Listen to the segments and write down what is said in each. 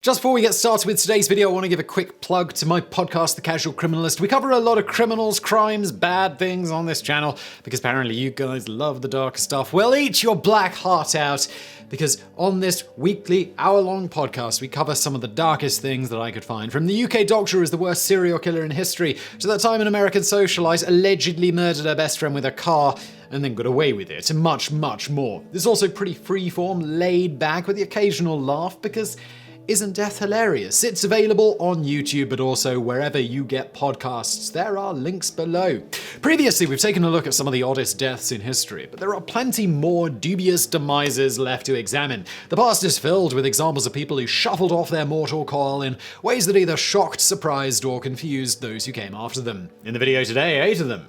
Just before we get started with today's video, I want to give a quick plug to my podcast, The Casual Criminalist. We cover a lot of criminals, crimes, bad things on this channel, because apparently you guys love the darker stuff. Well, eat your black heart out, because on this weekly, hour-long podcast, we cover some of the darkest things that I could find. From the UK doctor who is the worst serial killer in history, to that time an American socialite allegedly murdered her best friend with a car, and then got away with it, and much, much more. This is also pretty freeform, laid back, with the occasional laugh, because isn't death hilarious? It's available on YouTube, but also wherever you get podcasts. There are links below. Previously, we've taken a look at some of the oddest deaths in history, but there are plenty more dubious demises left to examine. The past is filled with examples of people who shuffled off their mortal coil in ways that either shocked, surprised, or confused those who came after them. In the video today, 8 of them.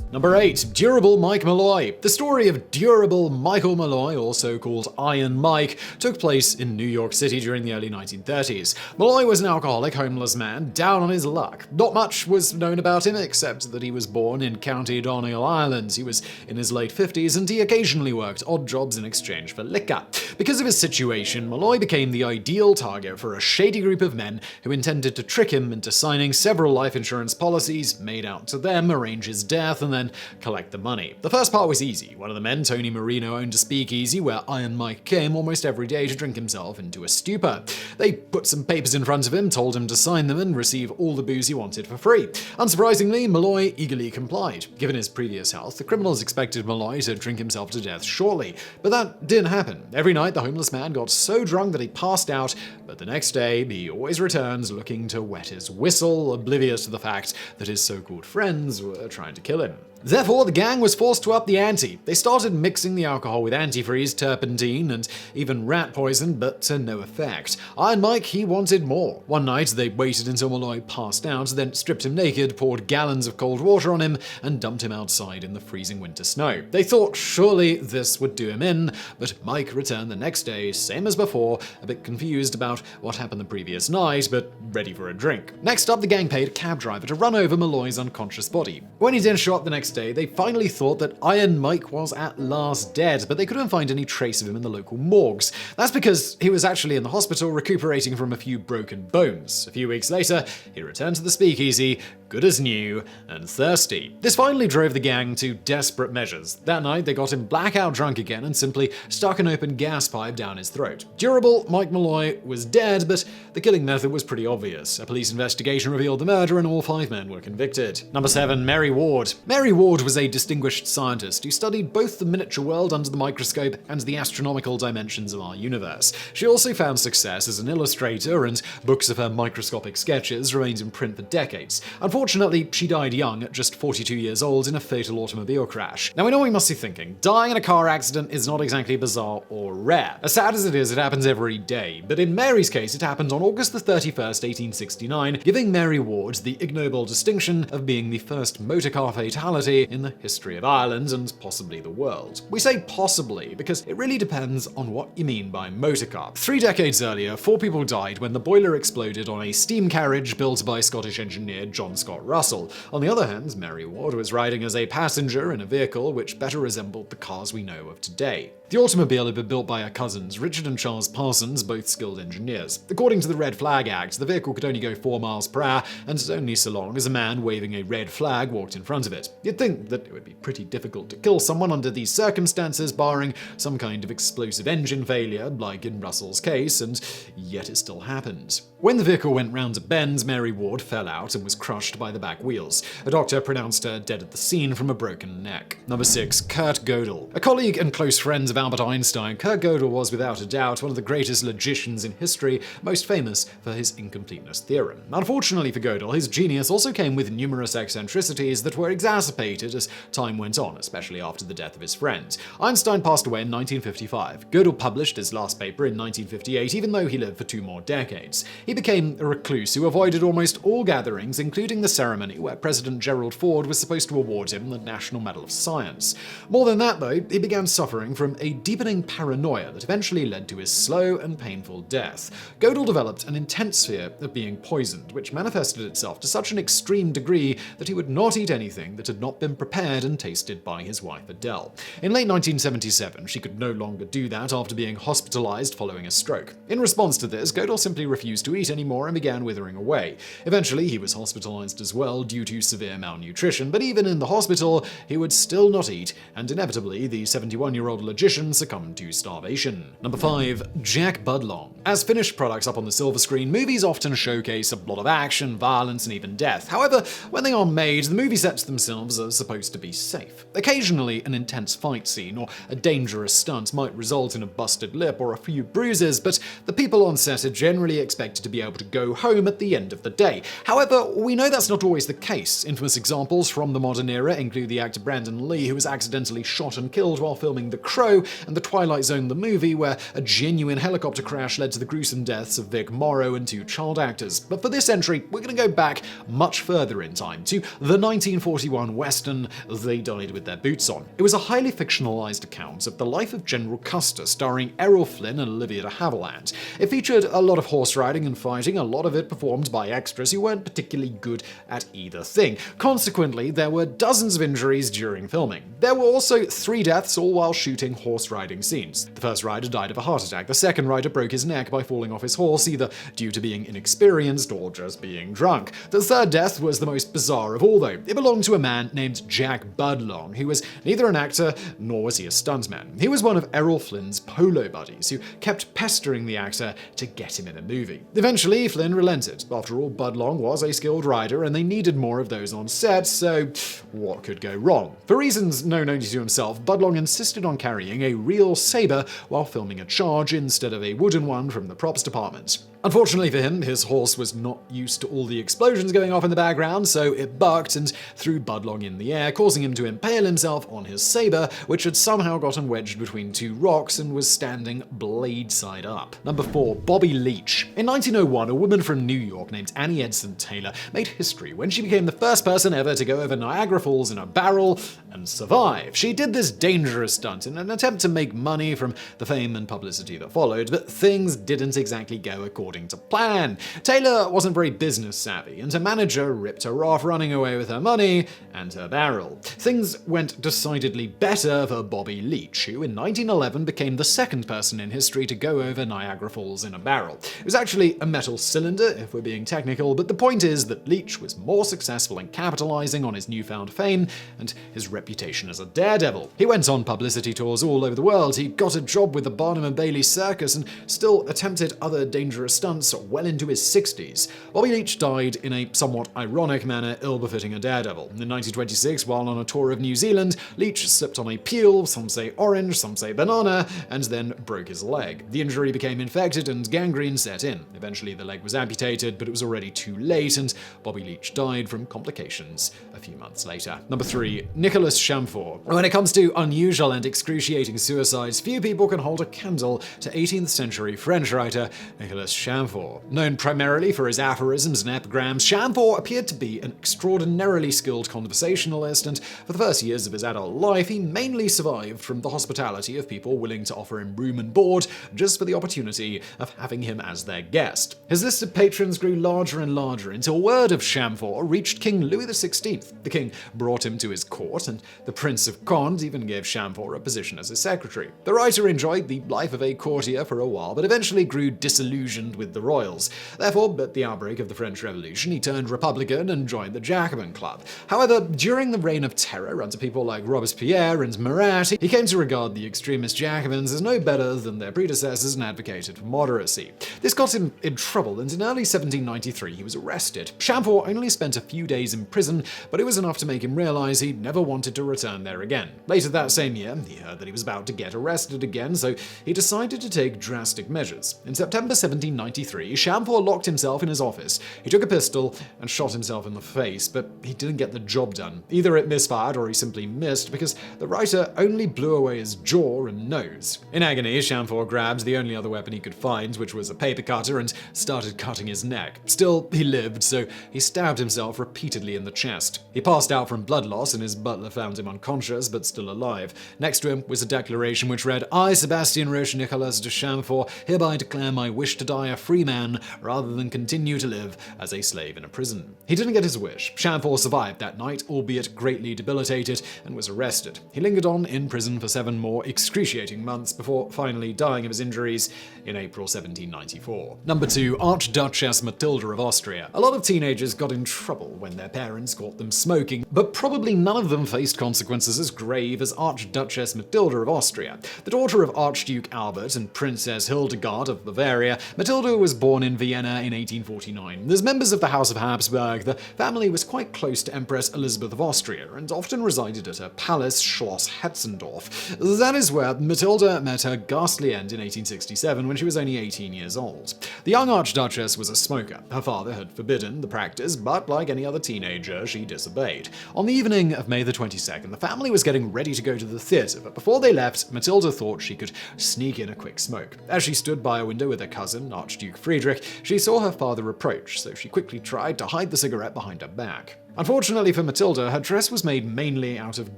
Number 8. Durable Mike Malloy. The story of Durable Michael Malloy, also called Iron Mike, took place in New York City during the early 1930s. Malloy was an alcoholic, homeless man, down on his luck. Not much was known about him except that he was born in County Donegal, Ireland. He was in his late 50s and he occasionally worked odd jobs in exchange for liquor. Because of his situation, Malloy became the ideal target for a shady group of men who intended to trick him into signing several life insurance policies, made out to them, arrange his death, and then collect the money. The first part was easy. One of the men, Tony Marino, owned a speakeasy where Iron Mike came almost every day to drink himself into a stupor. They put some papers in front of him, told him to sign them, and receive all the booze he wanted for free. Unsurprisingly, Malloy eagerly complied. Given his previous health, the criminals expected Malloy to drink himself to death shortly. But that didn't happen. Every night, the homeless man got so drunk that he passed out, but the next day, he always returns looking to wet his whistle, oblivious to the fact that his so-called friends were trying to kill him. Therefore, the gang was forced to up the ante. They started mixing the alcohol with antifreeze, turpentine, and even rat poison, but to no effect. Iron Mike, he wanted more. One night, they waited until Malloy passed out, then stripped him naked, poured gallons of cold water on him, and dumped him outside in the freezing winter snow. They thought surely this would do him in, but Mike returned the next day, same as before, a bit confused about what happened the previous night, but ready for a drink. Next up, the gang paid a cab driver to run over Malloy's unconscious body. When he didn't show up the next day, they finally thought that Iron Mike was at last dead, but they couldn't find any trace of him in the local morgues. That's because he was actually in the hospital recuperating from a few broken bones. A few weeks later, he returned to the speakeasy, good as new, and thirsty. This finally drove the gang to desperate measures. That night, they got him blackout drunk again and simply stuck an open gas pipe down his throat. Durable Mike Malloy was dead, but the killing method was pretty obvious. A police investigation revealed the murder and all 5 men were convicted. Number 7. Mary Ward. Mary Ward was a distinguished scientist who studied both the miniature world under the microscope and the astronomical dimensions of our universe. She also found success as an illustrator, and books of her microscopic sketches remained in print for decades. Unfortunately, she died young at just 42 years old in a fatal automobile crash. Now I know what you must be thinking, dying in a car accident is not exactly bizarre or rare. As sad as it is, it happens every day. But in Mary's case, it happened on August the 31st, 1869, giving Mary Ward the ignoble distinction of being the first motorcar fatality in the history of Ireland and possibly the world. We say possibly because it really depends on what you mean by motorcar. 3 decades earlier, 4 people died when the boiler exploded on a steam carriage built by Scottish engineer John Scott Russell. On the other hand, Mary Ward was riding as a passenger in a vehicle which better resembled the cars we know of today. The automobile had been built by her cousins, Richard and Charles Parsons, both skilled engineers. According to the Red Flag Act, the vehicle could only go 4 miles per hour, and only so long as a man waving a red flag walked in front of it. You'd think that it would be pretty difficult to kill someone under these circumstances, barring some kind of explosive engine failure, like in Russell's case, and yet it still happened. When the vehicle went round a bend, Mary Ward fell out and was crushed by the back wheels. A doctor pronounced her dead at the scene from a broken neck. Number 6. Kurt Gödel. A colleague and close friend of Albert Einstein, Kurt Gödel was without a doubt one of the greatest logicians in history, most famous for his incompleteness theorem. Unfortunately for Gödel, his genius also came with numerous eccentricities that were exacerbated as time went on, especially after the death of his friend. Einstein passed away in 1955. Gödel published his last paper in 1958, even though he lived for 2 more decades. He became a recluse who avoided almost all gatherings, including the ceremony where President Gerald Ford was supposed to award him the National Medal of Science. More than that, though, he began suffering from a deepening paranoia that eventually led to his slow and painful death. Gödel developed an intense fear of being poisoned, which manifested itself to such an extreme degree that he would not eat anything that had not been prepared and tasted by his wife Adele. In late 1977, she could no longer do that after being hospitalized following a stroke. In response to this, Gödel simply refused to eat anymore and began withering away. Eventually, he was hospitalized as well due to severe malnutrition, but even in the hospital, he would still not eat, and inevitably, the 71-year-old logician succumbed to starvation. Number 5. Jack Budlong. As finished products up on the silver screen, movies often showcase a lot of action, violence, and even death. However, when they are made, the movie sets themselves are supposed to be safe. Occasionally, an intense fight scene or a dangerous stunt might result in a busted lip or a few bruises, but the people on set are generally expected to be able to go home at the end of the day. However, we know that's not always the case. Infamous examples from the modern era include the actor Brandon Lee, who was accidentally shot and killed while filming The Crow, and The Twilight Zone the movie, where a genuine helicopter crash led to the gruesome deaths of Vic Morrow and 2 child actors. But for this entry, we're going to go back much further in time, to the 1941 Western They Died with Their Boots On. It was a highly fictionalized account of the life of General Custer, starring Errol Flynn and Olivia de Havilland. It featured a lot of horse riding and fighting, a lot of it performed by extras who weren't particularly good at either thing. Consequently, there were dozens of injuries during filming. There were also 3 deaths, all while shooting horse riding scenes. The first rider died of a heart attack. The second rider broke his neck by falling off his horse, either due to being inexperienced or just being drunk. The third death was the most bizarre of all, though. It belonged to a man named Jack Budlong, who was neither an actor nor was he a stuntman. He was one of Errol Flynn's polo buddies, who kept pestering the actor to get him in a movie. Eventually, Flynn relented. After all, Budlong was a skilled rider, and they needed more of those on set, so what could go wrong? For reasons known only to himself, Budlong insisted on carrying a real saber while filming a charge instead of a wooden one from the props department. Unfortunately for him, his horse was not used to all the explosions going off in the background, so it bucked and threw Budlong in the air, causing him to impale himself on his saber, which had somehow gotten wedged between 2 rocks and was standing blade side up. Number 4. Bobby Leach. In 1901, a woman from New York named Annie Edson Taylor made history when she became the first person ever to go over Niagara Falls in a barrel and survive. She did this dangerous stunt in an attempt to make money from the fame and publicity that followed, but things didn't exactly go according to plan. Taylor wasn't very business savvy, and her manager ripped her off, running away with her money and her barrel. Things went decidedly better for Bobby Leach, who in 1911 became the second person in history to go over Niagara Falls in a barrel. It was actually a metal cylinder, if we're being technical, but the point is that Leach was more successful in capitalizing on his newfound fame and his reputation as a daredevil. He went on publicity tours all over the world, he got a job with the Barnum and Bailey Circus, and still attempted other dangerous stunts well into his 60s. Bobby Leach died in a somewhat ironic manner, ill-befitting a daredevil. In 1926, while on a tour of New Zealand, Leach slipped on a peel, some say orange, some say banana, and then broke his leg. The injury became infected and gangrene set in. Eventually the leg was amputated, but it was already too late, and Bobby Leach died from complications a few months later. Number 3. Nicolas Chamfort. When it comes to unusual and excruciating suicides, few people can hold a candle to 18th century French writer Nicolas Chamfort. Known primarily for his aphorisms and epigrams, Chamfort appeared to be an extraordinarily skilled conversationalist, and for the first years of his adult life, he mainly survived from the hospitality of people willing to offer him room and board just for the opportunity of having him as their guest. His list of patrons grew larger and larger until word of Chamfort reached King Louis XVI. The king brought him to his court, and the Prince of Conde even gave Chamfort a position as his secretary. The writer enjoyed the life of a courtier for a while, but eventually grew disillusioned with the royals. Therefore, at the outbreak of the French Revolution, he turned Republican and joined the Jacobin Club. However, during the Reign of Terror under people like Robespierre and Marat, he came to regard the extremist Jacobins as no better than their predecessors and advocated for moderacy. This got him in trouble, and in early 1793 he was arrested. Chamfort only spent a few days in prison, but it was enough to make him realize he never wanted wanted to return there again. Later that same year, he heard that he was about to get arrested again, so he decided to take drastic measures. In September 1793, Chamfort locked himself in his office. He took a pistol and shot himself in the face, but he didn't get the job done. Either it misfired or he simply missed, because the writer only blew away his jaw and nose. In agony, Chamfort grabbed the only other weapon he could find, which was a paper cutter, and started cutting his neck. Still, he lived, so he stabbed himself repeatedly in the chest. He passed out from blood loss, and his butler found him unconscious, but still alive. Next to him was a declaration which read, "I, Sebastian Roche Nicolas de Chamfort, hereby declare my wish to die a free man, rather than continue to live as a slave in a prison." He didn't get his wish. Chamfort survived that night, albeit greatly debilitated, and was arrested. He lingered on in prison for 7 more excruciating months before finally dying of his injuries in April 1794. Number 2. Archduchess Mathilde of Austria. A lot of teenagers got in trouble when their parents caught them smoking, but probably none of them faced consequences as grave as Archduchess Mathilde of Austria. The daughter of Archduke Albert and Princess Hildegard of Bavaria, Mathilde was born in Vienna in 1849. As members of the House of Habsburg, the family was quite close to Empress Elizabeth of Austria and often resided at her palace, Schloss Hetzendorf. That is where Mathilde met her ghastly end in 1867 when she was only 18 years old. The young Archduchess was a smoker. Her father had forbidden the practice, but like any other teenager, she disobeyed. On the evening of May the 22nd, the family was getting ready to go to the theatre, but before they left, Mathilde thought she could sneak in a quick smoke. As she stood by a window with her cousin, Archduke Friedrich, she saw her father approach, so she quickly tried to hide the cigarette behind her back. Unfortunately for Mathilde, her dress was made mainly out of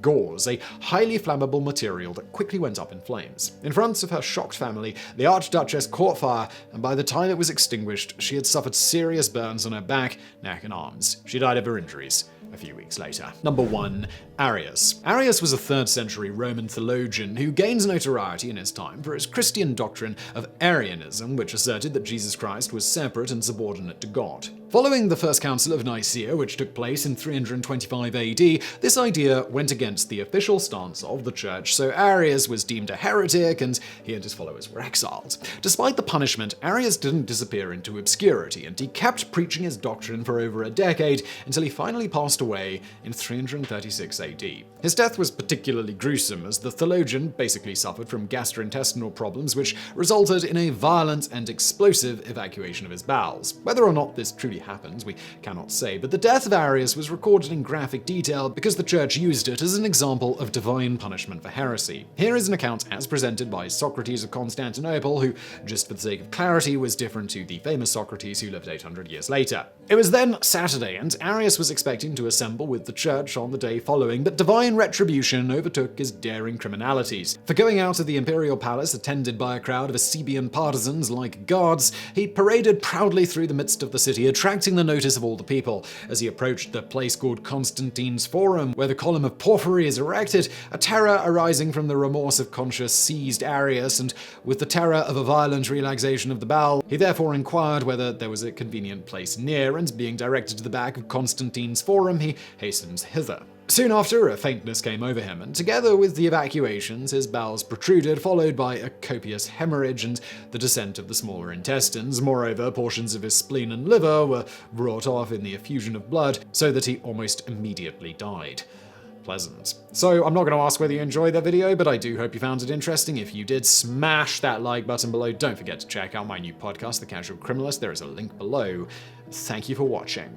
gauze, a highly flammable material that quickly went up in flames. In front of her shocked family, the Archduchess caught fire, and by the time it was extinguished, she had suffered serious burns on her back, neck, and arms. She died of her injuries a few weeks later. Number 1. Arius. Arius was a 3rd century Roman theologian who gained notoriety in his time for his Christian doctrine of Arianism, which asserted that Jesus Christ was separate and subordinate to God. Following the First Council of Nicaea, which took place in 325 AD, this idea went against the official stance of the church, so Arius was deemed a heretic and he and his followers were exiled. Despite the punishment, Arius didn't disappear into obscurity, and he kept preaching his doctrine for over a decade until he finally passed away in 336 AD. His death was particularly gruesome, as the theologian basically suffered from gastrointestinal problems, which resulted in a violent and explosive evacuation of his bowels. Whether or not this truly happened, we cannot say, but the death of Arius was recorded in graphic detail because the church used it as an example of divine punishment for heresy. Here is an account as presented by Socrates of Constantinople, who, just for the sake of clarity, was different to the famous Socrates who lived 800 years later. It was then Saturday, and Arius was expecting to assemble with the church on the day following, but divine retribution overtook his daring criminalities. For going out of the imperial palace attended by a crowd of Eusebian partisans like guards, he paraded proudly through the midst of the city, attracting the notice of all the people. As he approached the place called Constantine's Forum, where the column of porphyry is erected, a terror arising from the remorse of conscience seized Arius, and with the terror of a violent relaxation of the bowel, he therefore inquired whether there was a convenient place near, and being directed to the back of Constantine's Forum, he hastened hither. Soon after, a faintness came over him, and together with the evacuations, his bowels protruded, followed by a copious hemorrhage and the descent of the smaller intestines. Moreover, portions of his spleen and liver were brought off in the effusion of blood, so that he almost immediately died. Pleasant. So I'm not going to ask whether you enjoyed that video, but I do hope you found it interesting. If you did, smash that like button below. Don't forget to check out my new podcast, The Casual Criminalist. There is a link below. Thank you for watching.